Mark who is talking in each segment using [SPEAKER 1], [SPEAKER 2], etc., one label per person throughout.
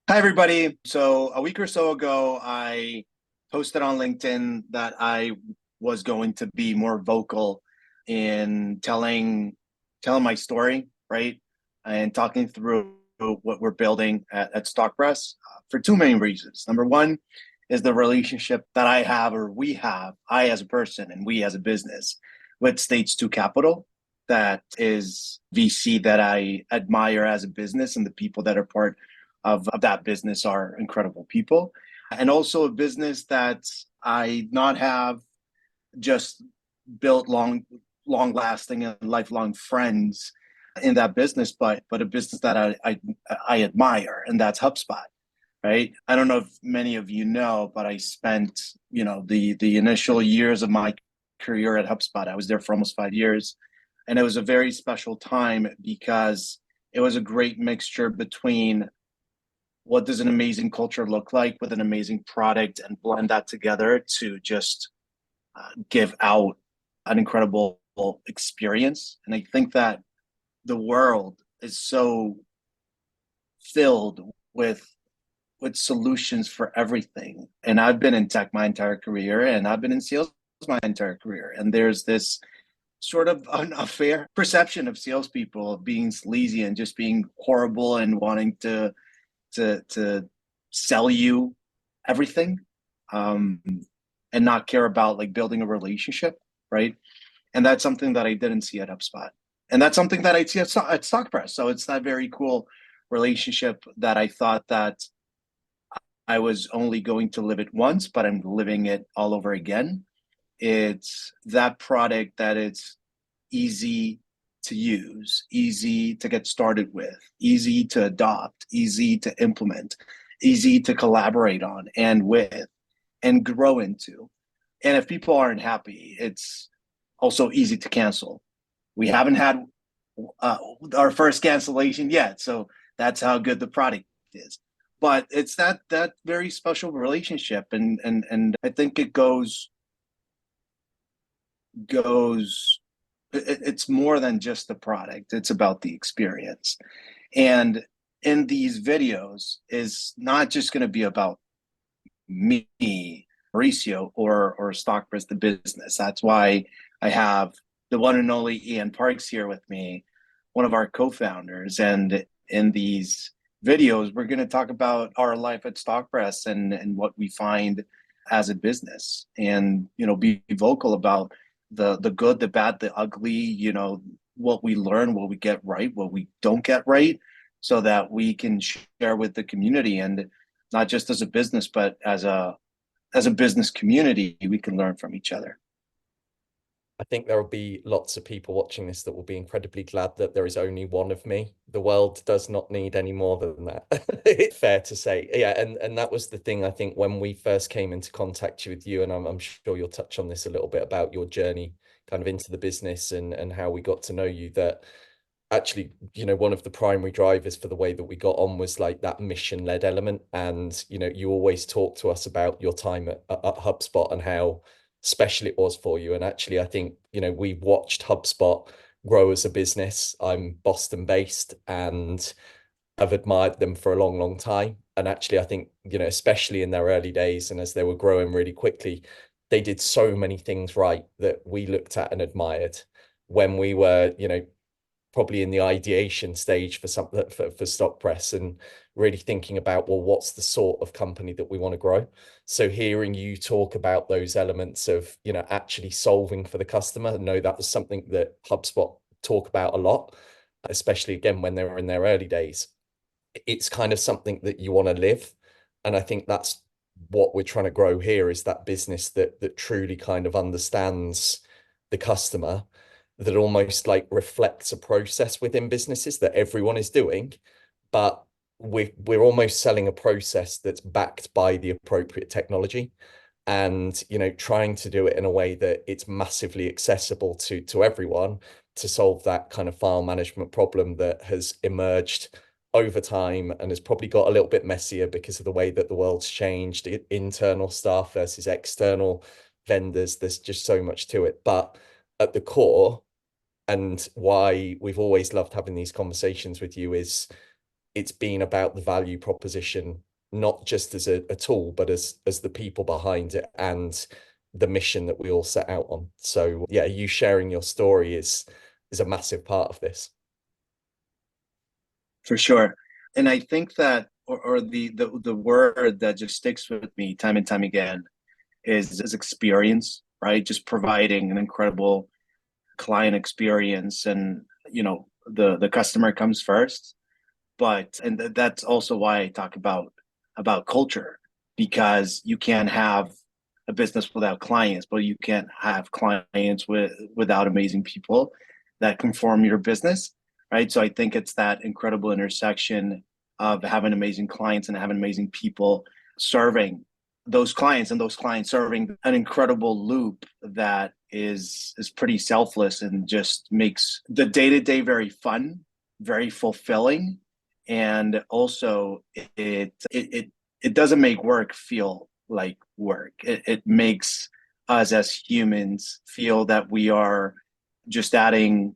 [SPEAKER 1] Hi, everybody. So a week or so ago, I posted on LinkedIn that I was going to be more vocal in telling my story, right? And talking through what we're building at Stockpress for two main reasons. Number one is the relationship that I have or we have, I as a person and we as a business, with Stage 2 Capital. That is VC that I admire as a business, and the people that are part of that business are incredible people. And also a business that I not have just built long lasting and lifelong friends in that business, but a business that I admire, and that's HubSpot. Right. I don't know if many of you know, but I spent, the initial years of my career at HubSpot. I was there for almost 5 years. And it was a very special time because it was a great mixture between what does an amazing culture look like with an amazing product, and blend that together to just give out an incredible experience. And I think that the world is so filled with solutions for everything. And I've been in tech my entire career, and I've been in sales my entire career. And there's this sort of unfair perception of salespeople of being sleazy and just being horrible and wanting to sell you everything, um, and not care about like building a relationship, right? And that's something that I didn't see at HubSpot, and that's something that I see at Stockpress. So it's that very cool relationship that I thought that I was only going to live it once, but I'm living it all over again. It's that product that it's easy to use, easy to get started with, easy to adopt, easy to implement, easy to collaborate on and with and grow into. And if people aren't happy, it's also easy to cancel. We haven't had uh, our first cancellation yet, so that's how good the product is. But it's that very special relationship, and I think it goes it's more than just the product. It's about the experience. And in these videos is not just going to be about me, Mauricio, or Stockpress the business. That's why I have the one and only Ian Parks here with me, one of our co-founders. And in these videos, we're going to talk about our life at Stockpress and what we find as a business, and be vocal about the good, the bad, the ugly, what we learn, what we get right, what we don't get right, so that we can share with the community, and not just as a business, but as a business community, we can learn from each other.
[SPEAKER 2] I think there will be lots of people watching this that will be incredibly glad that there is only one of me. The world does not need any more than that. It's fair to say. Yeah, and that was the thing, I think, when we first came into contact with you, and I'm sure you'll touch on this a little bit about your journey kind of into the business and how we got to know you, that actually, one of the primary drivers for the way that we got on was like that mission-led element. And, you always talk to us about your time at HubSpot and how special it was for you. And actually, I think, we watched HubSpot grow as a business. I'm Boston based and I've admired them for a long, long time. And actually, I think, especially in their early days and as they were growing really quickly, they did so many things right that we looked at and admired when we were, probably in the ideation stage for something for Stockpress, and really thinking about, well, what's the sort of company that we want to grow. So hearing you talk about those elements of, actually solving for the customer, I know that was something that HubSpot talk about a lot, especially again when they were in their early days. It's kind of something that you want to live. And I think that's what we're trying to grow here, is that business that truly kind of understands the customer, that almost like reflects a process within businesses that everyone is doing, but we're almost selling a process that's backed by the appropriate technology, and trying to do it in a way that it's massively accessible to everyone, to solve that kind of file management problem that has emerged over time and has probably got a little bit messier because of the way that the world's changed, internal staff versus external vendors. There's just so much to it. But at the core, and why we've always loved having these conversations with you, is it's been about the value proposition, not just as a tool, but as the people behind it and the mission that we all set out on. So yeah, you sharing your story is a massive part of this.
[SPEAKER 1] For sure. And I think that, or the word that just sticks with me time and time again is experience, right? Just providing an incredible client experience, and the customer comes first. But that's also why I talk about culture, because you can't have a business without clients, but you can't have clients without amazing people that can form your business, right? So I think it's that incredible intersection of having amazing clients and having amazing people serving those clients, and those clients serving an incredible loop that is pretty selfless and just makes the day-to-day very fun, very fulfilling. And also it doesn't make work feel like work. It makes us as humans feel that we are just adding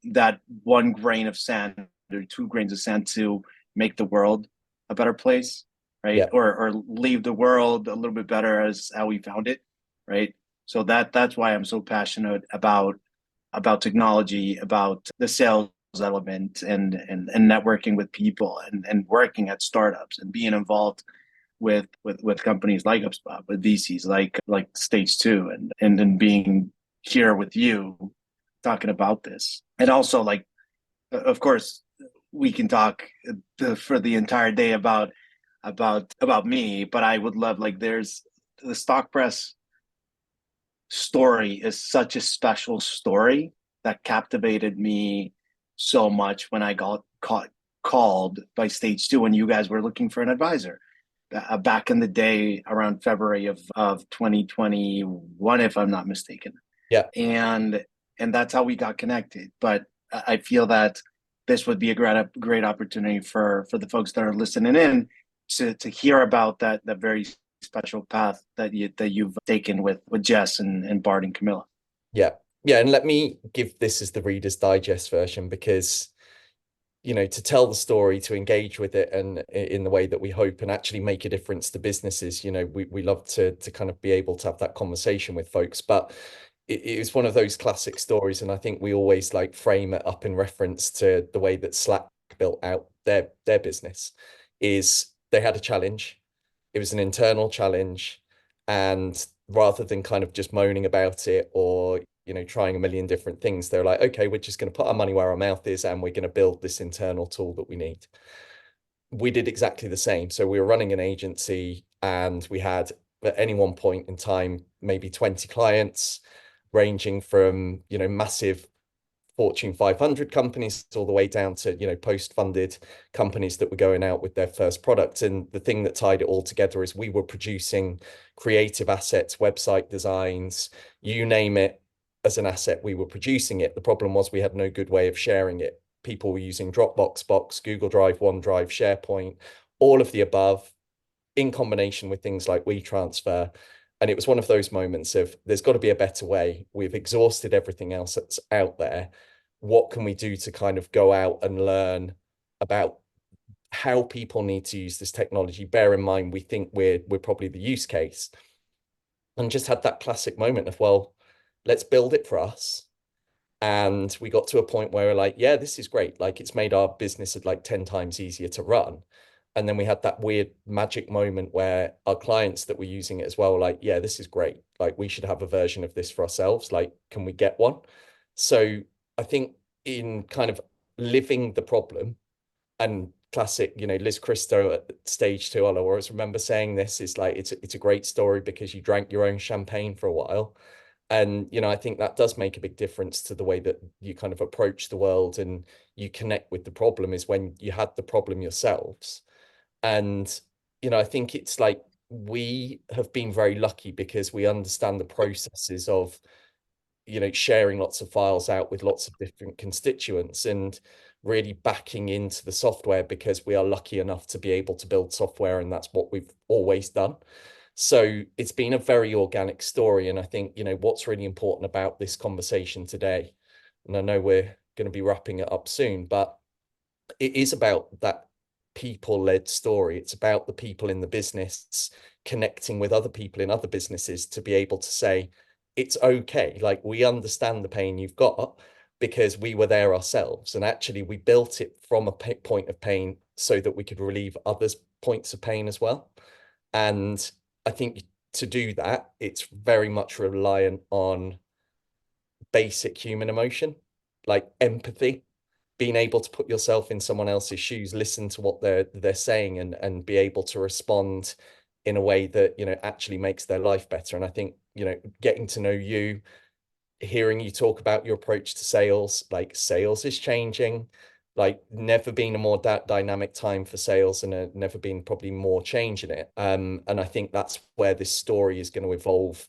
[SPEAKER 1] that one grain of sand or two grains of sand to make the world a better place, right?
[SPEAKER 2] Yeah.
[SPEAKER 1] Or leave the world a little bit better as how we found it, right? So that's why I'm so passionate about technology, about the sales element, and networking with people, and working at startups and being involved with companies like HubSpot, with VCs like Stage Two, and being here with you talking about this. And also, like, of course, we can talk for the entire day about me, but I would love, like, there's the Stockpress story is such a special story that captivated me so much when I got called by Stage Two when you guys were looking for an advisor back in the day around February of 2021, if I'm not mistaken.
[SPEAKER 2] Yeah.
[SPEAKER 1] And that's how we got connected. But I feel that this would be a great opportunity for the folks that are listening in to hear about that very special path that you've taken with Jess and Bart and Camilla.
[SPEAKER 2] Yeah. Yeah. And let me give this as the Reader's Digest version, because, to tell the story, to engage with it and in the way that we hope and actually make a difference to businesses, we love to kind of be able to have that conversation with folks. But it is one of those classic stories. And I think we always like frame it up in reference to the way that Slack built out their business. Is they had a challenge. It was an internal challenge. And rather than kind of just moaning about it or, trying a million different things, they're like, okay, we're just going to put our money where our mouth is and we're going to build this internal tool that we need. We did exactly the same. So we were running an agency and we had at any one point in time, maybe 20 clients, ranging from, massive Fortune 500 companies all the way down to, post-funded companies that were going out with their first product. And the thing that tied it all together is we were producing creative assets, website designs, you name it, as an asset, we were producing it. The problem was we had no good way of sharing it. People were using Dropbox, Google Drive, OneDrive, SharePoint, all of the above, in combination with things like WeTransfer. And it was one of those moments of there's got to be a better way. We've exhausted everything else that's out there. What can we do to kind of go out and learn about how people need to use this technology? Bear in mind, we think we're probably the use case. And just had that classic moment of, well, let's build it for us. And we got to a point where we're like, yeah, this is great. Like, it's made our business like 10 times easier to run. And then we had that weird magic moment where our clients that were using it as well, like, yeah, this is great. Like, we should have a version of this for ourselves. Like, can we get one? So I think in kind of living the problem, and classic, Liz Christo at Stage Two, I'll always remember saying this, is like, it's a great story because you drank your own champagne for a while. And, I think that does make a big difference to the way that you kind of approach the world and you connect with the problem, is when you had the problem yourselves. And, I think it's like we have been very lucky because we understand the processes of, sharing lots of files out with lots of different constituents and really backing into the software because we are lucky enough to be able to build software, and that's what we've always done. So it's been a very organic story. And I think, what's really important about this conversation today, and I know we're going to be wrapping it up soon, but it is about that people-led story. It's about the people in the business connecting with other people in other businesses to be able to say, it's okay. Like, we understand the pain you've got because we were there ourselves. And actually, we built it from a point of pain so that we could relieve others' points of pain as well. And I think to do that, it's very much reliant on basic human emotion, like empathy, being able to put yourself in someone else's shoes, listen to what they're saying, and be able to respond in a way that, you know, actually makes their life better. And I think, you know, getting to know you, hearing you talk about your approach to sales, like sales is changing, like never been a more dynamic time for sales, and never been probably more change in it. And I think that's where this story is going to evolve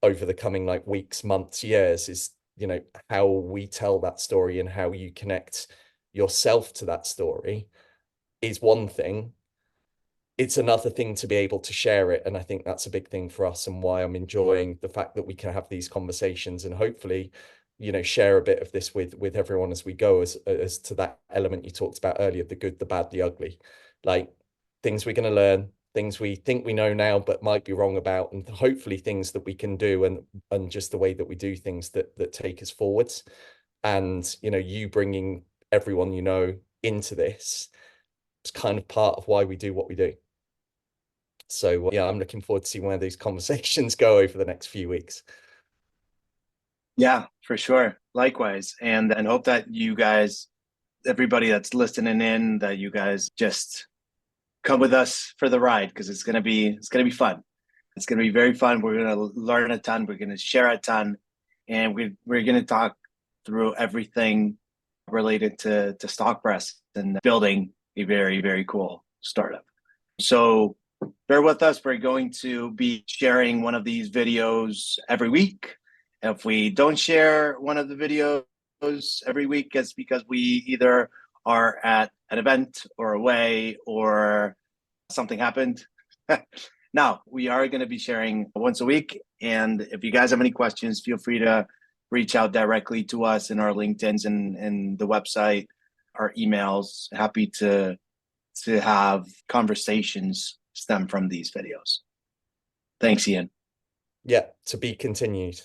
[SPEAKER 2] over the coming like weeks, months, years, is, you know, how we tell that story and how you connect yourself to that story is one thing. It's another thing to be able to share it. And I think that's a big thing for us, and why I'm enjoying the fact that we can have these conversations and hopefully, you know, share a bit of this with everyone as we go, as to that element you talked about earlier, the good, the bad, the ugly, like things we're going to learn, things we think we know now but might be wrong about, and hopefully things that we can do, and just the way that we do things that take us forwards. And, you know, you bringing everyone you know into this is kind of part of why we do what we do. So yeah, I'm looking forward to seeing where these conversations go over the next few weeks.
[SPEAKER 1] Yeah, for sure. Likewise. And hope that you guys, everybody that's listening in, that you guys just come with us for the ride, because it's gonna be fun. It's gonna be very fun. We're gonna learn a ton. We're gonna share a ton, and we're gonna talk through everything related to Stockpress and building a very, very cool startup. So bear with us. We're going to be sharing one of these videos every week. If we don't share one of the videos every week, it's because we either are at an event or away, or something happened. Now, we are going to be sharing once a week. And if you guys have any questions, feel free to reach out directly to us in our LinkedIn's and the website, our emails. Happy to have conversations stem from these videos. Thanks, Ian.
[SPEAKER 2] Yeah, to be continued.